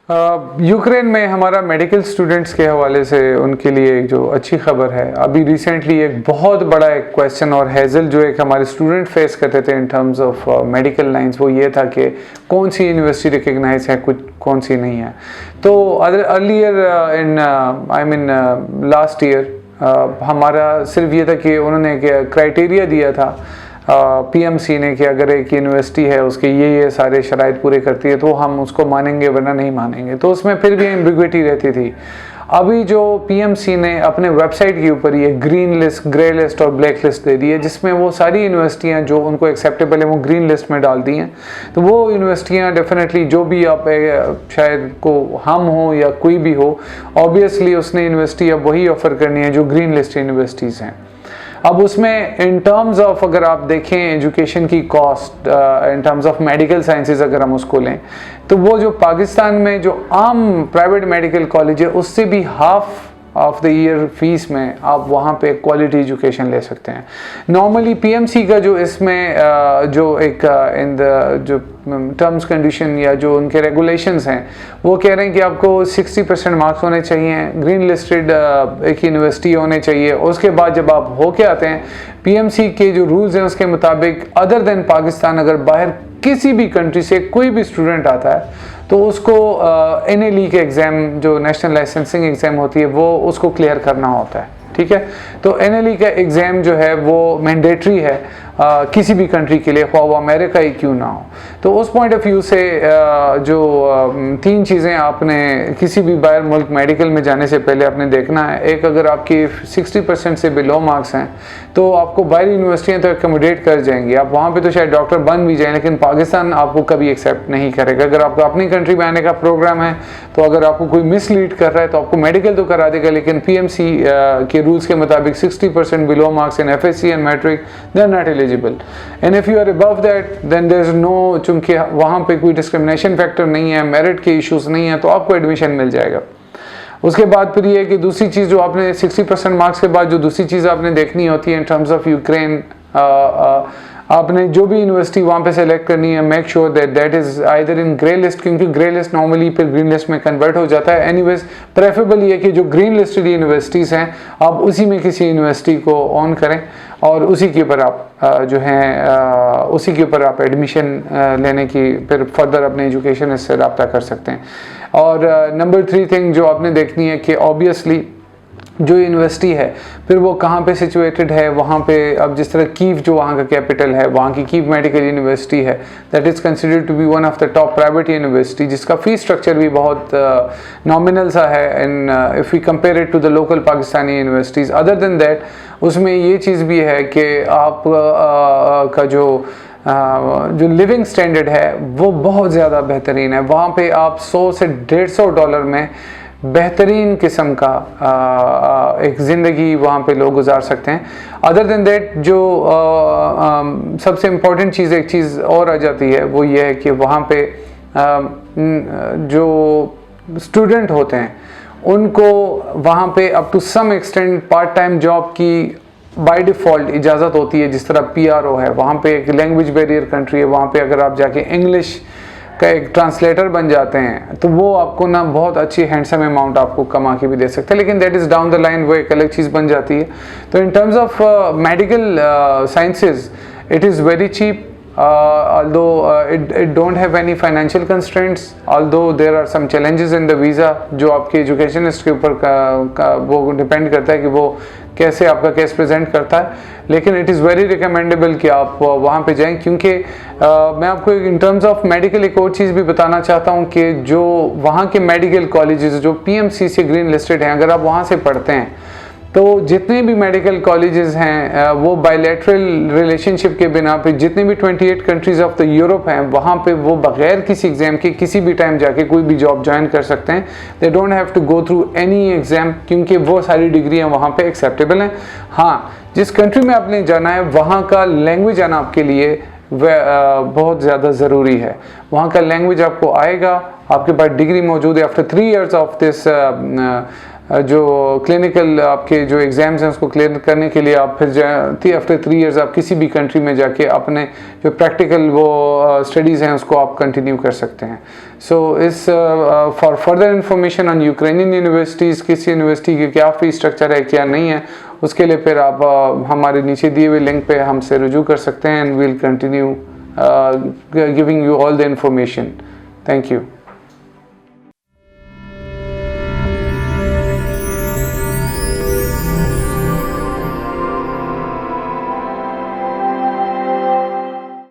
Ukraine में हमारा medical students के हवाले से उनके लिए एक जो अच्छी खबर है, अभी रिसेंटली एक बहुत बड़ा एक क्वेश्चन और हैज़ल जो एक हमारे स्टूडेंट फेस करते थे इन टर्म्स ऑफ मेडिकल लाइंस, वो ये था कि कौन सी यूनिवर्सिटी रिकग्नाइज है, कुछ कौन सी नहीं है। तो अर्लियर इन लास्ट ईयर हमारा सिर्फ ये था कि उन्होंने क्राइटेरिया दिया था पीएमसी ने कि अगर एक यूनिवर्सिटी है उसके ये सारे शराइत पूरे करती है तो हम उसको मानेंगे वरना नहीं मानेंगे। तो उसमें फिर भी एम्बिग्विटी रहती थी। अभी जो पीएमसी ने अपने वेबसाइट के ऊपर ये ग्रीन लिस्ट, ग्रे लिस्ट और ब्लैक लिस्ट दे दी है, जिसमें वो सारी यूनिवर्सिटियां जो उनको एक्सेप्टेबल है वो ग्रीन लिस्ट में डाल दी हैं। तो वो यूनिवर्सिटियां डेफिनेटली जो भी आप शायद को हम हो या कोई भी हो, ऑब्वियसली उसने यूनिवर्सिटी अब वही ऑफर करनी है जो ग्रीन लिस्ट यूनिवर्सिटीज़ हैं। अब उसमें इन टर्म्स ऑफ अगर आप देखें एजुकेशन की cost in terms of medical sciences अगर हम उसको लें तो वो जो पाकिस्तान में जो आम प्राइवेट मेडिकल कॉलेज है उससे भी half of the year fees में आप वहाँ पे क्वालिटी एजुकेशन ले सकते हैं। नॉर्मली पीएमसी का जो इसमें जो एक इन द जो टर्म्स कंडीशन या जो उनके रेगुलेशंस हैं वो कह रहे हैं कि आपको 60% मार्क्स होने चाहिए, ग्रीन लिस्टेड एक यूनिवर्सिटी होने चाहिए। उसके बाद जब आप होके आते हैं पीएमसी के जो रूल्स हैं उसके मुताबिक अदर देन पाकिस्तान अगर बाहर किसी भी कंट्री से कोई भी स्टूडेंट आता है तो उसको NLE के एग्ज़ाम जो नेशनल लाइसेंसिंग एग्ज़ाम होती है वो उसको क्लियर करना होता है। ठीक है, तो NLE का एग्ज़ाम जो है वो मैंडेटरी है किसी भी कंट्री के लिए, ख्वाह वो अमेरिका ही क्यों ना हो। तो उस पॉइंट ऑफ व्यू से जो तीन चीज़ें आपने किसी भी बाहर मुल्क मेडिकल में जाने से पहले आपने देखना है। एक, अगर आपकी 60% से बिलो मार्क्स हैं तो आपको बाहरी यूनिवर्सिटियाँ तो एकोमोडेट कर जाएंगी, आप वहाँ पे तो शायद डॉक्टर बन भी जाएँ, लेकिन पाकिस्तान आपको कभी एक्सेप्ट नहीं करेगा। अगर आपका अपनी कंट्री में आने का प्रोग्राम है तो अगर आपको कोई मिसलीड कर रहा है तो आपको मेडिकल तो करा देगा, लेकिन पीएमसी के रूल्स के मुताबिक 60% below marks in FSC and matric they are not eligible, and if you are above that then there is no, चूँकि वहाँ पे कोई डिस्क्रिमिनेशन फैक्टर नहीं है, मेरिट के इश्यूज नहीं है, तो आपको एडमिशन मिल जाएगा। उसके बाद फिर ये है कि दूसरी चीज़ जो आपने 60% मार्क्स के बाद जो दूसरी चीज़ आपने देखनी होती है इन टर्म्स ऑफ यूक्रेन, आपने जो भी यूनिवर्सिटी वहाँ पे सेलेक्ट करनी है, make sure that that is either in grey list, क्योंकि ग्रे लिस्ट नॉर्मली फिर ग्रीन लिस्ट में कन्वर्ट हो जाता है। एनीवेज प्रेफरेबल ये कि जो ग्रीन लिस्टेड यूनिवर्सिटीज़ हैं आप उसी में किसी यूनिवर्सिटी को ऑन करें और उसी के ऊपर आप जो हैं उसी के ऊपर आप एडमिशन लेने की फिर फर्दर अपने एजुकेशन इससे रब्ता कर सकते हैं। और नंबर 3 थिंग जो आपने देखनी है कि ऑब्वियसली जो यूनिवर्सिटी है फिर वो कहाँ पे सिचुएटेड है, वहाँ पे अब जिस तरह कीव जो वहाँ का कैपिटल है, वहाँ की कीव मेडिकल यूनिवर्सिटी है, that is considered to be one of the top private university, जिसका फीस स्ट्रक्चर भी बहुत नॉमिनल सा है in if we compare it to the local Pakistani universities. Other than that उसमें ये चीज़ भी है कि आप का जो लिविंग स्टैंडर्ड है वो बहुत ज़्यादा बेहतरीन है। वहाँ पे आप $100 से $150 में बेहतरीन किस्म का एक ज़िंदगी वहाँ पे लोग गुजार सकते हैं। अदर देन दैट जो सबसे इम्पोर्टेंट चीज़ एक चीज़ और आ जाती है वो ये है कि वहाँ पे जो स्टूडेंट होते हैं उनको वहाँ पे up to some extent part time job की बाय डिफ़ॉल्ट इजाज़त होती है। जिस तरह PRO है, वहाँ पे एक लैंग्वेज बैरियर कंट्री है, वहाँ पे अगर आप जाके इंग्लिश का एक ट्रांसलेटर बन जाते हैं तो वो आपको ना बहुत अच्छी हैंडसम अमाउंट आपको कमा के भी दे सकते हैं, लेकिन that is down the line वो एक अलग चीज़ बन जाती है। तो in terms of medical sciences it is very cheap, although it don't have any financial constraints, although there are some challenges in the visa जो आपके एजुकेशनिस्ट के ऊपर वो डिपेंड करता है कि वो कैसे आपका केस प्रेजेंट करता है, लेकिन इट इज़ वेरी रिकमेंडेबल कि आप वहाँ पे जाएं। क्योंकि मैं आपको इन टर्म्स ऑफ मेडिकल एक और चीज़ भी बताना चाहता हूँ कि जो वहाँ के मेडिकल कॉलेजेस जो PMC से ग्रीन लिस्टेड हैं, अगर आप वहाँ से पढ़ते हैं तो जितने भी मेडिकल कॉलेजेस हैं वो बायलैटरल रिलेशनशिप के बिना पे जितने भी 28 कंट्रीज़ ऑफ द यूरोप हैं वहाँ पे वो बग़ैर किसी एग्ज़ाम के किसी भी टाइम जाके कोई भी जॉब ज्वाइन कर सकते हैं। They don't have to go through any exam, क्योंकि वो सारी डिग्रियाँ वहाँ पे एक्सेप्टेबल हैं। हाँ, जिस कंट्री में आपने जाना है वहाँ का लैंग्वेज आना आपके लिए बहुत ज़्यादा ज़रूरी है। वहाँ का लैंग्वेज आपको आएगा, आपके पास डिग्री मौजूद है। आफ्टर 3 years ऑफ दिस जो क्लिनिकल आपके जो एग्ज़ाम्स हैं उसको क्लियर करने के लिए आप फिर आफ्टर 3 इयर्स आप किसी भी कंट्री में जाके अपने जो प्रैक्टिकल वो स्टडीज़ हैं उसको आप कंटिन्यू कर सकते हैं। सो इस for further information on Ukrainian universities, किस यूनिवर्सिटी की क्या फ़ीस स्ट्रक्चर है क्या नहीं है, उसके लिए फिर आप हमारे नीचे दिए हुए लिंक पे हमसे रुजू कर सकते हैं and we'll continue giving you all the information. Thank you.